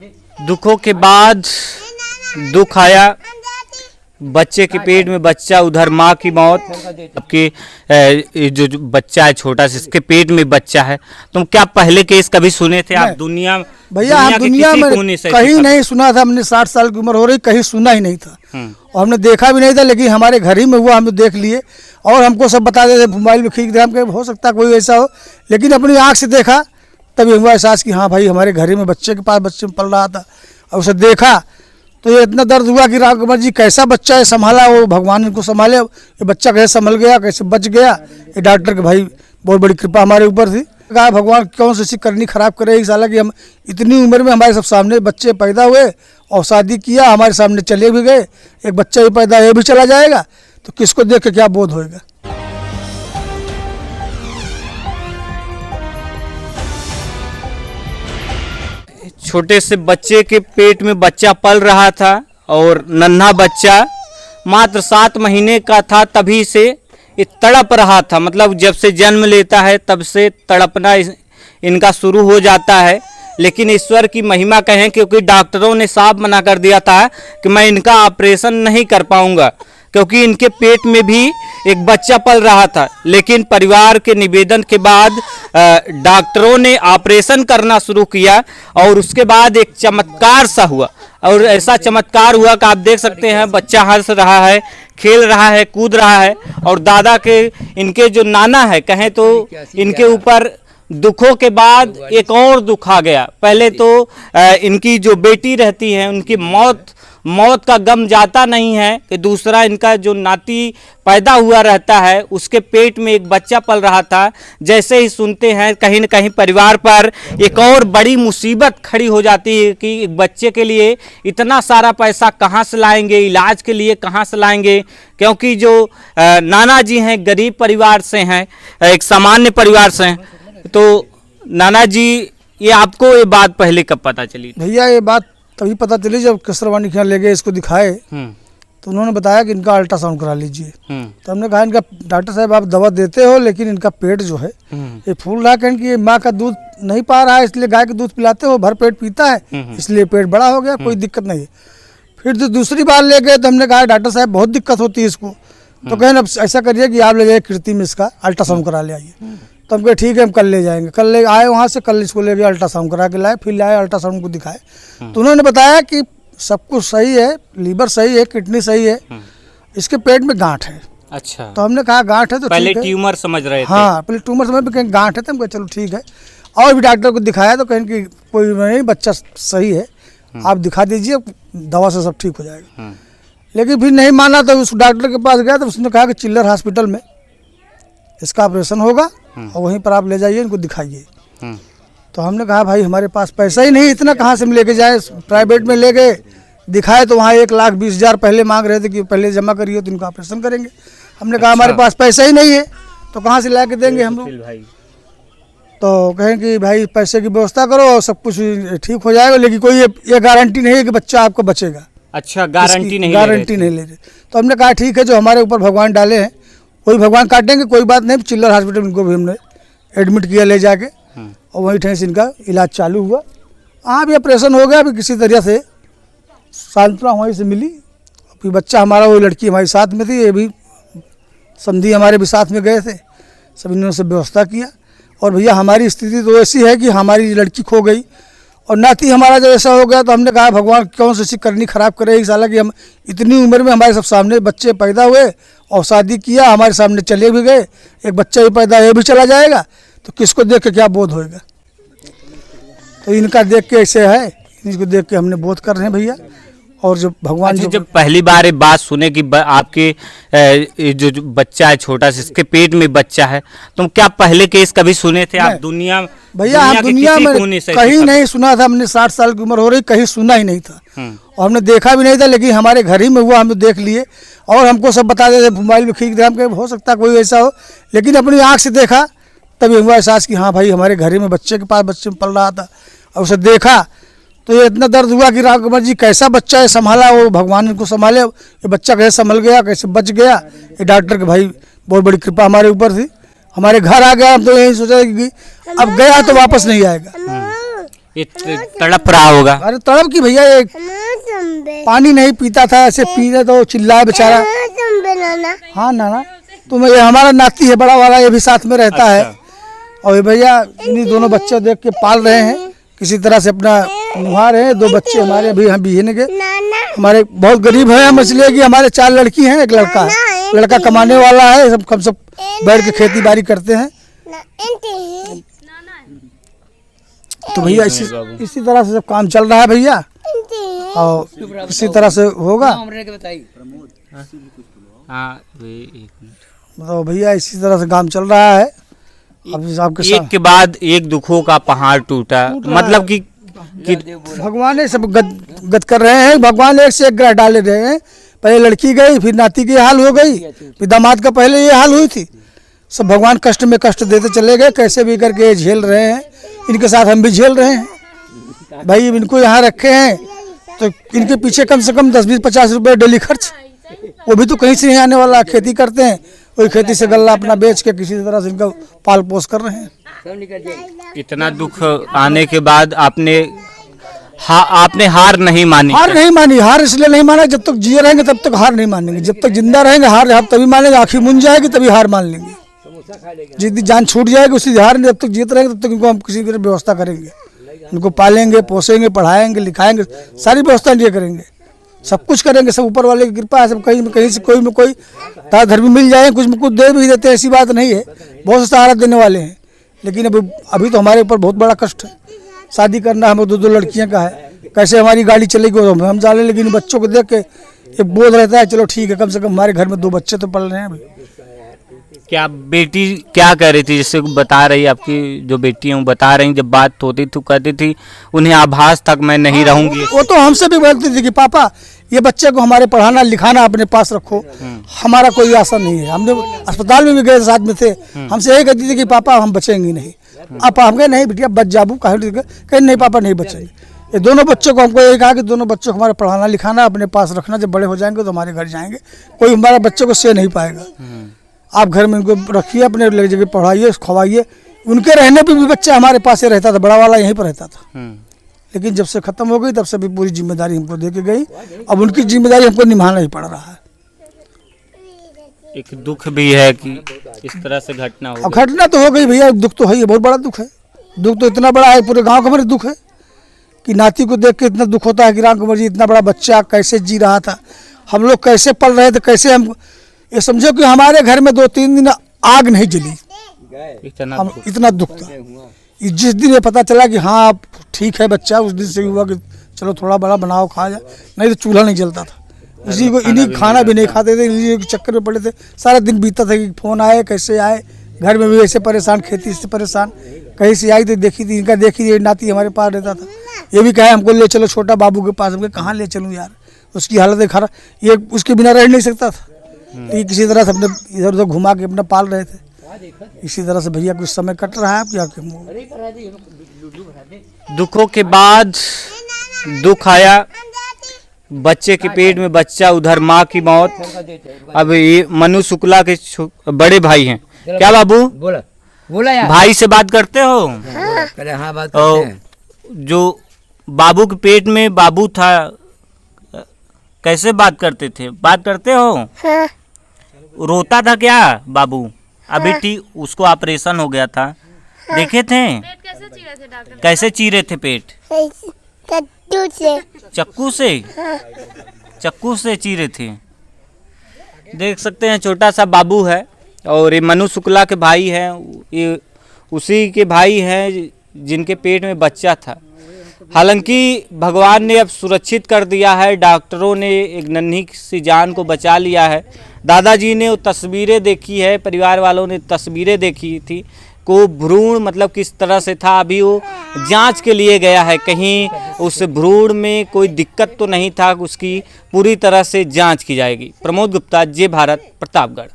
दुखों के बाद दुख आया, बच्चे के पेट में बच्चा, उधर माँ की मौत, आपके जो बच्चा है छोटा सा, इसके पेट में बच्चा है। तुम क्या पहले केस कभी सुने थे आप? भैया हम दुनिया में कहीं नहीं सुना था। हमने 60 साल की उम्र हो रही, कहीं सुना ही नहीं था और हमने देखा भी नहीं था। लेकिन हमारे घर ही में हुआ, हम देख लिए और हमको सब बता देते, मोबाइल में खींच दे, हम हो सकता कोई ऐसा हो, लेकिन अपनी आँख से देखा तभी हुआ एहसास कि हाँ भाई हमारे घर ही में बच्चे के पास बच्चे में पल रहा था। और उसे देखा तो ये इतना दर्द हुआ कि राम कुमार जी कैसा बच्चा है, संभाला, वो भगवान इनको संभाले, ये बच्चा कैसे संभल गया, कैसे बच गया। ये डॉक्टर के भाई बहुत बड़ी कृपा हमारे ऊपर थी। कहा भगवान कौन सी करनी खराब करे इस साल कि हम इतनी उम्र में हमारे सब सामने बच्चे पैदा हुए और शादी किया, हमारे सामने चले भी गए, एक बच्चा भी पैदा ये भी चला जाएगा, तो किसको देख के क्या बोध होएगा। छोटे से बच्चे के पेट में बच्चा पल रहा था और नन्हा बच्चा मात्र 7 महीने का था, तभी से ये तड़प रहा था। मतलब जब से जन्म लेता है तब से तड़पना इनका शुरू हो जाता है। लेकिन ईश्वर की महिमा कहें, क्योंकि डॉक्टरों ने साफ मना कर दिया था कि मैं इनका ऑपरेशन नहीं कर पाऊंगा, क्योंकि इनके पेट में भी एक बच्चा पल रहा था। लेकिन परिवार के निवेदन के बाद डॉक्टरों ने ऑपरेशन करना शुरू किया और उसके बाद एक चमत्कार सा हुआ। और ऐसा चमत्कार हुआ कि आप देख सकते हैं, बच्चा हंस रहा है, खेल रहा है, कूद रहा है। और दादा के, इनके जो नाना है कहें तो, इनके ऊपर दुखों के बाद एक और दुख आ गया। पहले तो इनकी जो बेटी रहती है उनकी मौत का गम जाता नहीं है कि दूसरा इनका जो नाती पैदा हुआ रहता है उसके पेट में एक बच्चा पल रहा था। जैसे ही सुनते हैं कहीं न कहीं परिवार पर एक और बड़ी मुसीबत खड़ी हो जाती है कि एक बच्चे के लिए इतना सारा पैसा कहाँ से लाएंगे, इलाज के लिए कहाँ से लाएंगे। क्योंकि जो नाना जी हैं गरीब परिवार से हैं, एक सामान्य परिवार से हैं। तो नाना जी, ये आपको ये बात पहले कब पता चली? भैया ये बात तभी पता चली जब कसरवानी के यहाँ ले गए, इसको दिखाए तो उन्होंने बताया कि इनका अल्ट्रासाउंड करा लीजिए। तो हमने कहा इनका डॉक्टर साहब आप दवा देते हो लेकिन इनका पेट जो है ये फूल रहा है, कि माँ का दूध नहीं पा रहा है, इसलिए गाय का दूध पिलाते हो, भर पेट पीता है, इसलिए पेट बड़ा हो गया, कोई दिक्कत नहीं है। फिर तो दूसरी बार ले गए तो हमने कहा डॉक्टर साहब बहुत दिक्कत होती है इसको, तो कहें अब ऐसा करिए कि आप ले जाइए कृति में इसका अल्ट्रासाउंड करा ले आइए। तो हम कहे ठीक है हम कल ले जाएंगे। कल ले आए वहाँ से, कल इसको ले गए अल्ट्रासाउंड करा के लाए, फिर लाए अल्ट्रासाउंड को दिखाए तो उन्होंने बताया कि सब कुछ सही है, लीवर सही है, किडनी सही है, इसके पेट में गांठ है। अच्छा। तो हमने कहा गांठ है तो पहले ट्यूमर समझ रहे थे। हाँ पहले ट्यूमर समझ में, कहीं गांठ है तो हम कहे चलो ठीक है। और भी डॉक्टर को दिखाया तो कहें कि कोई नहीं, बच्चा सही है, आप दिखा दीजिए, दवा से सब ठीक हो जाएगा। लेकिन फिर नहीं माना तो उस डॉक्टर के पास गया तो उसने कहा कि चिल्लर हॉस्पिटल में इसका ऑपरेशन होगा और वहीं पर आप ले जाइए, इनको दिखाइए। तो हमने कहा भाई हमारे पास पैसा ही नहीं, इतना कहाँ से हम लेके जाए। प्राइवेट में ले गए, दिखाए तो वहाँ 1,20,000 पहले मांग रहे थे कि पहले जमा करिए तो इनका ऑपरेशन करेंगे। हमने कहा हमारे पास पैसा ही नहीं है तो कहाँ से ला के देंगे हम लोग। तो कहें कि भाई पैसे की व्यवस्था करो और सब कुछ ठीक हो जाएगा, लेकिन कोई ये गारंटी नहीं है कि बच्चा आपको बचेगा। अच्छा, गारंटी नहीं ले रहे। तो हमने कहा ठीक है, जो हमारे ऊपर भगवान डाले हैं वही भगवान काटेंगे, कोई बात नहीं। चिल्लर हॉस्पिटल इनको भी हमने एडमिट किया ले जाके और वहीं ठहीं से इनका इलाज चालू हुआ। हाँ भी ऑपरेशन हो गया, अभी किसी तरह से सांत्वना वहीं से मिली। फिर बच्चा हमारा, वो लड़की हमारे साथ में थी, ये भी समधी हमारे भी साथ में गए थे, सब इन्होंने सब व्यवस्था किया। और भैया हमारी स्थिति तो ऐसी है कि हमारी लड़की खो गई और नाती हमारा जब ऐसा हो गया तो हमने कहा भगवान कौन सी करनी खराब करे इस साल कि हम इतनी उम्र में हमारे सब सामने बच्चे पैदा हुए और शादी किया, हमारे सामने चले भी गए, एक बच्चा भी पैदा ये भी चला जाएगा, तो किसको देख के क्या बोध होएगा। तो इनका देख के ऐसे है, इनको देख के हमने बोध कर रहे हैं भैया। और जो भगवान जब पहली बार ये बात सुने कि आपके जो बच्चा है छोटा सा, इसके पेट में बच्चा है, तुम क्या पहले केस कभी सुने थे आप? भैया हम दुनिया में कहीं नहीं सुना था। हमने 60 साल की उम्र हो रही, कहीं सुना ही नहीं था और हमने देखा भी नहीं था। लेकिन हमारे घर ही में हुआ, हमने देख लिए और हमको सब बता देते, मोबाइल में खींच दे, हम कहे हो सकता कोई ऐसा हो, लेकिन अपनी आँख से देखा तभी हुआ एहसास कि हाँ भाई हमारे घर ही में बच्चे के पास बच्चे में पल रहा था। और उसे देखा तो ये इतना दर्द हुआ कि राम कुमार जी कैसा बच्चा है, संभाला, वो भगवान इनको संभाले, ये बच्चा कैसे संभल गया, कैसे बच गया। ये डॉक्टर के भाई बहुत बड़ी कृपा हमारे ऊपर थी, हमारे घर आ गया। हम तो यही सोचा कि अब गया तो वापस नहीं आएगा। ये तड़प रहा होगा। अरे तड़प की भैया, ये पानी नहीं पीता था, ऐसे पीने तो चिल्लाए बेचारा। हाँ नाना, तो ये हमारा नाती है बड़ा वाला, ये भी साथ में रहता है। और ये भैया इन्हीं दोनों बच्चे देख के पाल रहे हैं, किसी तरह से अपना निभा रहे हैं। 2 बच्चे हमारे अभी हम बीहने के, हमारे बहुत गरीब हैं हम, इसलिए कि हमारे 4 लड़की हैं, 1 लड़का है। लड़का कमाने वाला है, सब बैठ के खेती बाड़ी करते हैं। तो भैया इसी तरह से सब काम चल रहा है भैया, और इसी तरह से होगा। मतलब भैया इसी तरह से काम चल रहा है। अब आपके एक के बाद एक दुखों का पहाड़ टूटा, मतलब कि भगवान ने सब गद कर रहे हैं। भगवान एक से एक ग्रह डाले रहे हैं। पहले लड़की गई, फिर नाती की हाल हो गई, फिर दामाद का पहले ये हाल हुई थी। सब भगवान कष्ट में कष्ट देते चले गए, कैसे भी करके ये झेल रहे हैं। इनके साथ हम भी झेल रहे हैं भाई। इनको यहाँ रखे हैं तो इनके पीछे कम से कम 10-20-50 रुपये डेली खर्च, वो भी तो कहीं से नहीं आने वाला। खेती करते हैं, वही खेती से गल्ला अपना बेच के किसी तरह से इनका पाल पोस कर रहे हैं। इतना दुख आने के बाद आपने हार नहीं मानी? हार नहीं मानी। हार इसलिए नहीं माना, जब तक जिए रहेंगे तब तक हार नहीं मानेंगे। जब तक जिंदा रहेंगे हार तभी मानेंगे, आँखें मुन जाएगी तभी हार मान लेंगे। जितनी जान छूट जाएगी उसी हार नहीं। जब तक जीत रहेंगे तब तक इनको हम किसी तरह व्यवस्था करेंगे, इनको पालेंगे, पोसेंगे, पढ़ाएंगे, लिखाएंगे, सारी व्यवस्था लिए करेंगे, सब कुछ करेंगे। सब ऊपर वाले की कृपा है। सब कहीं से कोई में कोई धर्मी मिल जाए, कुछ में कुछ दे भी देते हैं, ऐसी बात नहीं है। बहुत से सहारा देने वाले हैं, लेकिन अभी तो हमारे ऊपर बहुत बड़ा कष्ट है। शादी करना हमें 2 लड़कियां का है, कैसे हमारी गाड़ी चलेगी हम जाने। लेकिन बच्चों को देख के एक बोझ रहता है, चलो ठीक है, कम से कम हमारे घर में 2 बच्चे तो पल रहे हैं अभी। क्या बेटी क्या कह रही थी, जैसे बता रही आपकी जो बेटी है वो बता रही, जब बात होती तो कहती थी उन्हें आभास तक मैं नहीं रहूंगी। वो तो हमसे भी बोलती थी कि पापा ये बच्चे को हमारे पढ़ाना लिखाना अपने पास रखो, हमारा कोई आशा नहीं है। हमने अस्पताल में भी गए, साथ में थे, हमसे यही कहती थी कि पापा हम बचेंगे नहीं। आप हम कहे नहीं बेटिया बच जाबू, कहे नहीं पापा नहीं बचेंगे। ये दोनों बच्चों को हमको यही कहा कि दोनों बच्चों को हमारे पढ़ाना लिखाना अपने पास रखना, जब बड़े हो जाएंगे तो हमारे घर जाएंगे, कोई हमारे बच्चों को से नहीं पाएगा। आप घर में इनको रखिए, अपने ले जगह पढ़ाइए, खवाइए। उनके रहने पे भी बच्चा हमारे पास ही रहता था, बड़ा वाला यहीं पर रहता था। लेकिन जब से खत्म हो गई तब से भी पूरी जिम्मेदारी हमको दे के गई। अब उनकी जिम्मेदारी हमको निभाना ही पड़ रहा है। एक दुख भी है कि इस तरह से घटना हो गई। घटना तो हो गई भैया, दुख तो है, ये बहुत बड़ा दुख है। दुख तो इतना बड़ा है, पूरे गांव का मेरे दुख है कि नाती को देख के इतना दुख होता है कि राम कुमार जी इतना बड़ा बच्चा कैसे जी रहा था, हम लोग कैसे पल रहे थे, कैसे हम ये समझो कि हमारे घर में 2-3 दिन आग नहीं जली, इतना दुख था। जिस दिन ये पता चला कि हाँ ठीक है बच्चा, उस दिन से हुआ कि चलो थोड़ा बड़ा बनाओ खा जाए, नहीं तो चूल्हा नहीं जलता था। इसी को इन्हीं खाना भी नहीं खाते थे, इन्हीं के चक्कर में पड़े थे। सारा दिन बीतता था कि फ़ोन आए कैसे आए, घर में भी ऐसे परेशान, खेती से परेशान, कहीं से आई तो देखी थी इनका, देखी थी नाती हमारे पास रहता था। ये भी कहे हमको ले चलो छोटा बाबू के पास, हमको कहाँ ले चलूँ यार, उसकी हालत खराब, ये उसके बिना रह नहीं सकता था। तो ये किसी तरह से अपने इधर उधर घुमा के अपना पाल रहे थे। इसी तरह से भैया कुछ समय कट रहा है। क्या दुखों के बाद दुख आया, बच्चे के पेट में बच्चा, उधर माँ की मौत। अब ये मनु शुक्ला के बड़े भाई हैं क्या बाबू? बोला यार। भाई से बात करते हो? हाँ बात करते हैं। जो बाबू के पेट में बाबू था, कैसे बात करते थे? बात करते हो? हाँ। रोता था क्या बाबू? अभी ठीक उसको ऑपरेशन हो गया था, देखे थे? कैसे चीरे थे डॉक्टर? कैसे चीरे थे पेट? कद्दू से। चक्कू से? चक्कू से चीरे थे। देख सकते हैं छोटा सा बाबू है, और ये मनु शुक्ला के भाई हैं, ये उसी के भाई हैं जिनके पेट में बच्चा था। हालांकि भगवान ने अब सुरक्षित कर दिया है, डॉक्टरों ने एक नन्ही सी जान को बचा लिया है। दादाजी ने वो तस्वीरें देखी है, परिवार वालों ने तस्वीरें देखी थी को भ्रूण मतलब किस तरह से था। अभी वो जांच के लिए गया है, कहीं उस भ्रूण में कोई दिक्कत तो नहीं था, उसकी पूरी तरह से जांच की जाएगी। प्रमोद गुप्ता, जे भारत, प्रतापगढ़।